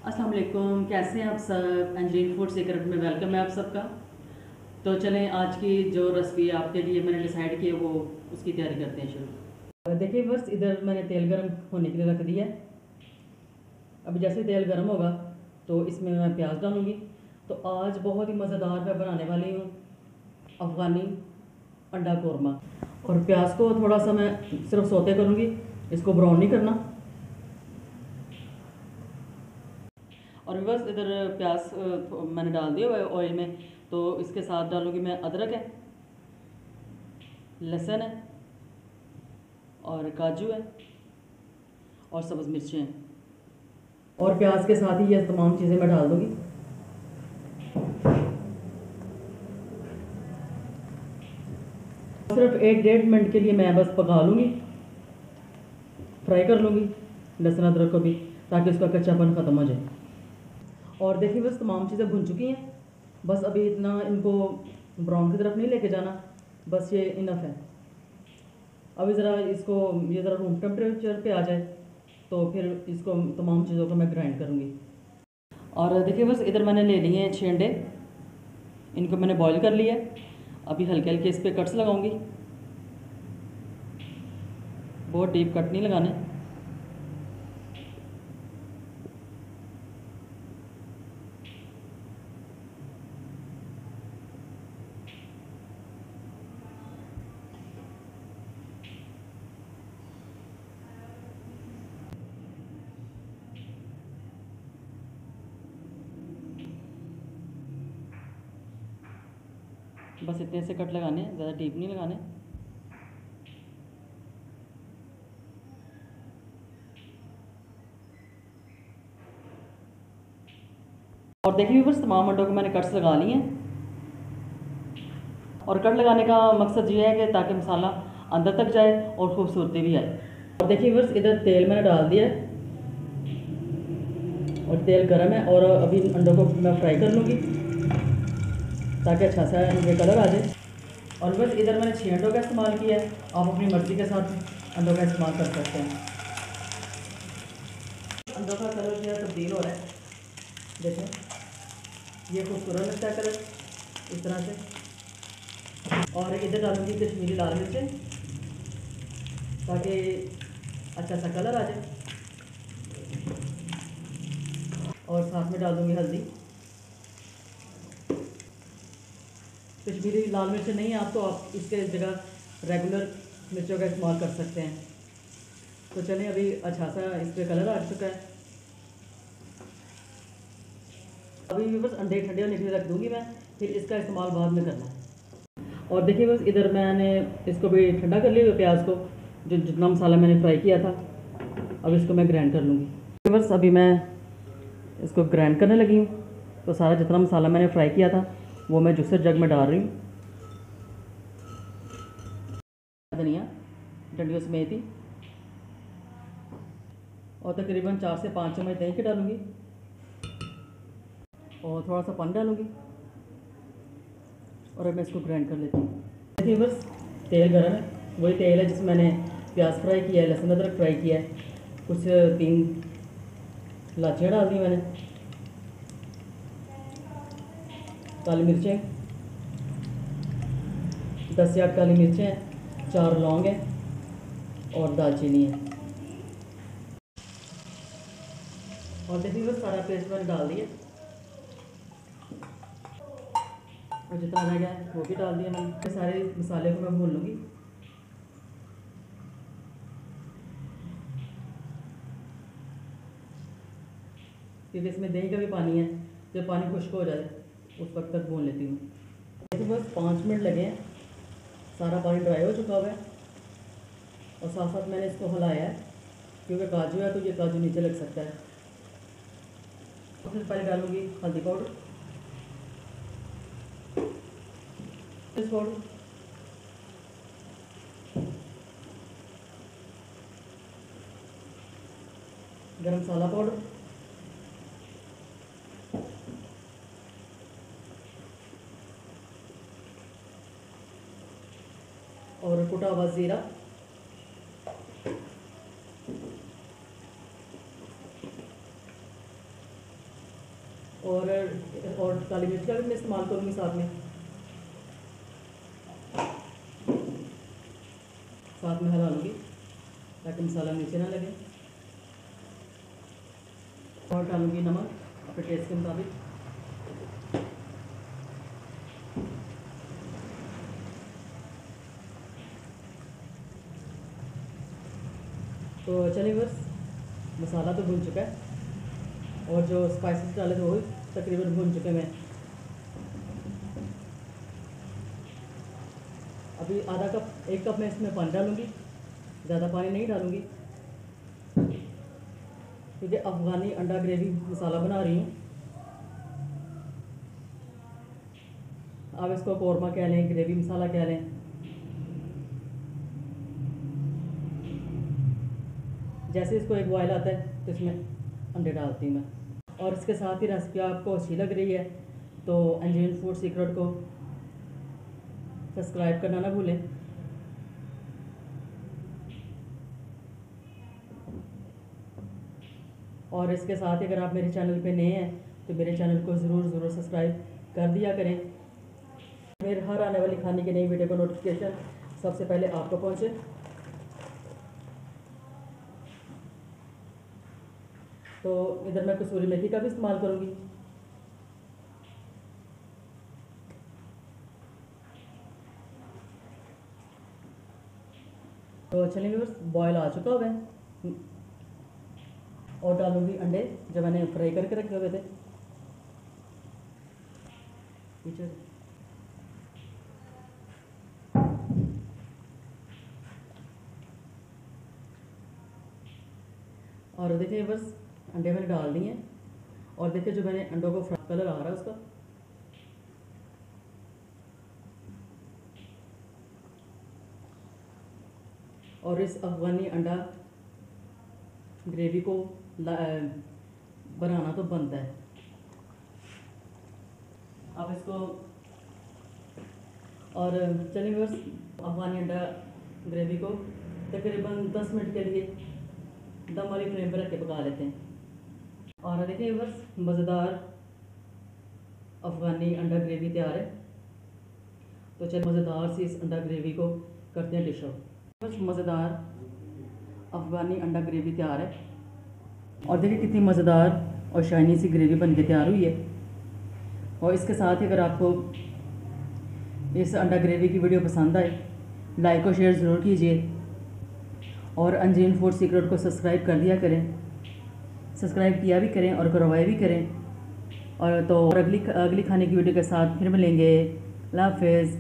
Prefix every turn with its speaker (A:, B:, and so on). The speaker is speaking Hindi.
A: अस्सलाम वालेकुम, कैसे हैं आप सब। एंजलिन फूड सीक्रेट में वेलकम है आप सबका। तो चलें, आज की जो रेसिपी आपके लिए मैंने डिसाइड की है वो उसकी तैयारी करते हैं शुरू। देखिए बस इधर मैंने तेल गर्म होने के लिए रख दिया है। अभी जैसे तेल गर्म होगा तो इसमें मैं प्याज डालूँगी। तो आज बहुत ही मज़ेदार मैं बनाने वाली हूँ अफ़गानी अंडा कौरमा। और प्याज को थोड़ा सा मैं सिर्फ सौते करूँगी, इसको ब्राउन नहीं करना। और बस इधर प्याज मैंने डाल दिया हुआ है ऑयल में। तो इसके साथ डालूँगी मैं अदरक है, लहसुन है और काजू है और सब्ज़ मिर्चें हैं। और प्याज के साथ ही ये तमाम चीज़ें मैं डाल दूँगी। सिर्फ 1-1.5 मिनट के लिए मैं बस पका लूँगी, फ्राई कर लूँगी लहसुन अदरक को भी, ताकि उसका कच्चापन ख़त्म हो जाए। और देखिए बस तमाम चीज़ें भुन चुकी हैं। बस अभी इतना इनको ब्राउन की तरफ नहीं लेके जाना, बस ये इनफ है। अभी ज़रा इसको ये ज़रा रूम टेम्परेचर पे आ जाए तो फिर इसको तमाम चीज़ों को मैं ग्राइंड करूँगी। और देखिए बस इधर मैंने ले लिए हैं 6 अंडे, इनको मैंने बॉईल कर लिया है। अभी हल्के हल्के इस पर कट्स लगाऊंगी, बहुत डीप कट नहीं लगाने। बस इतने से कट लगाने, ज़्यादा डीप नहीं लगाने। और देखिए बस तमाम अंडों को मैंने कट्स लगा लिए हैं। और कट लगाने का मकसद ये है कि ताकि मसाला अंदर तक जाए और खूबसूरती भी आए। और देखिए बस इधर तेल मैंने डाल दिया है और तेल गर्म है। और अभी अंडों को मैं फ्राई कर लूँगी ताकि अच्छा सा इनके कलर आ जाए। और बस इधर मैंने 6 अंडों का इस्तेमाल किया है, आप अपनी मर्ज़ी के साथ अंडों का इस्तेमाल कर सकते हैं। अंडों का कलर जो है तब्दील हो रहा है, देखें ये खूबसूरत लगता है कलर इस तरह से। और इधर डालूंगी कश्मीरी लाल मिर्चें ताकि अच्छा सा कलर आ जाए। और साथ में डाल दूँगी हल्दी। कश्मीरी लाल मिर्च नहीं है आप तो आप इसके जगह रेगुलर मिर्चों का इस्तेमाल कर सकते हैं। तो चलें, अभी अच्छा सा इस पर कलर आ चुका है। अभी भी बस अंडे ठंडे होने के लिए रख दूँगी मैं, फिर इसका इस्तेमाल बाद में करना है। और देखिए बस इधर मैंने इसको भी ठंडा कर लिया प्याज को, जो जितना मसाला मैंने फ्राई किया था। अब इसको मैं ग्राइंड कर लूँगी। बस अभी मैं इसको ग्राइंड करने लगी हूँ। तो सारा जितना मसाला मैंने फ्राई किया था वो मैं जूसर जग में डाल रही हूँ। धनिया डंडियों समेत ही, और तकरीबन 4 से 5 चम्मच दही के डालूँगी और थोड़ा सा पानी डालूँगी। और अब मैं इसको ग्राइंड कर लेती हूँ। देखिए बस तेल गर्म है, वही तेल है जिसमें मैंने प्याज फ्राई किया है, लहसुन अदरक फ्राई किया है। कुछ 3 इलायचियाँ डाल दी मैंने, काली मिर्चें 10 से 8 काली मिर्चें हैं, 4 लौंग हैं और दालचीनी है। और देखिए बस सारा पेस्ट मैंने डाल दिया और जितना रह गया वो भी डाल दिया मैंने। सारे मसाले को मैं भून लूँगी। क्योंकि इसमें दही का भी पानी है, जब पानी खुश्क हो जाए उस वक्त तक भून लेती हूँ। देखिए बस 5 मिनट लगे हैं, सारा पानी ड्राई हो चुका हुआ है। और साथ साथ मैंने इसको हिलाया है क्योंकि काजू है तो ये काजू नीचे लग सकता है। सबसे पहले डालूँगी हल्दी पाउडर, पाउडर, गरम मसाला पाउडर, और कुटा हुआ ज़ीरा, और काली मिर्च का भी मैं इस्तेमाल करूँगी साथ में हिला लूँगी ताकि मसाला नीचे ना लगे। और डालूँगी नमक अपने टेस्ट के मुताबिक। तो चलिए बस मसाला तो भून चुका है और जो स्पाइसेस डाले थे वो तकरीबन भून चुके हैं। अभी आधा कप 1 कप मैं इसमें पानी डालूँगी, ज़्यादा पानी नहीं डालूँगी क्योंकि अफ़गानी अंडा ग्रेवी मसाला बना रही हूँ। आप इसको कौरमा कह लें, ग्रेवी मसाला कह लें। जैसे इसको एक बॉयल आता है तो इसमें अंडे डालती हूँ मैं। और इसके साथ ही रेसिपी आपको अच्छी लग रही है तो अंजुमन फूड सीक्रेट को सब्सक्राइब करना ना भूलें। और इसके साथ ही अगर आप मेरे चैनल पे नए हैं तो मेरे चैनल को ज़रूर सब्सक्राइब कर दिया करें। मेरे हर आने वाली खाने की नई वीडियो का नोटिफिकेशन सबसे पहले आपको पहुंचे। तो इधर मैं कसूरी मेथी का भी इस्तेमाल करूंगी। तो चलिए व्यूअर्स, बॉयल आ चुका हुआ है और डालूंगी अंडे जो मैंने फ्राई करके रखे हुए थे। और देखिए बस अंडे मैंने डाल दिए हैं और देखिए जो मैंने अंडों को फ्राई कलर आ रहा है उसका। और इस अफ़गानी अंडा ग्रेवी को बनाना तो बनता है। आप इसको और चलिए बस अफ़गानी अंडा ग्रेवी को तकरीबन 10 मिनट के लिए दम वाली फ्लेम पर रख के पका लेते हैं। और देखिए बस मज़ेदार अफ़गानी अंडा ग्रेवी तैयार है। तो चलिए मज़ेदार सी इस अंडा ग्रेवी को करते हैं डिश आउट। बस मज़ेदार अफ़गानी अंडा ग्रेवी तैयार है और देखिए कितनी मज़ेदार और शाइनी सी ग्रेवी बन के तैयार हुई है। और इसके साथ ही अगर आपको इस अंडा ग्रेवी की वीडियो पसंद आए लाइक और शेयर ज़रूर कीजिए और अंजुमन फूड सीक्रेट को सब्सक्राइब कर दिया करें। सब्सक्राइब किया भी करें और करवाए भी करें। और तो अगली खाने की वीडियो के साथ फिर मिलेंगे। अल्लाह हाफ़िज़।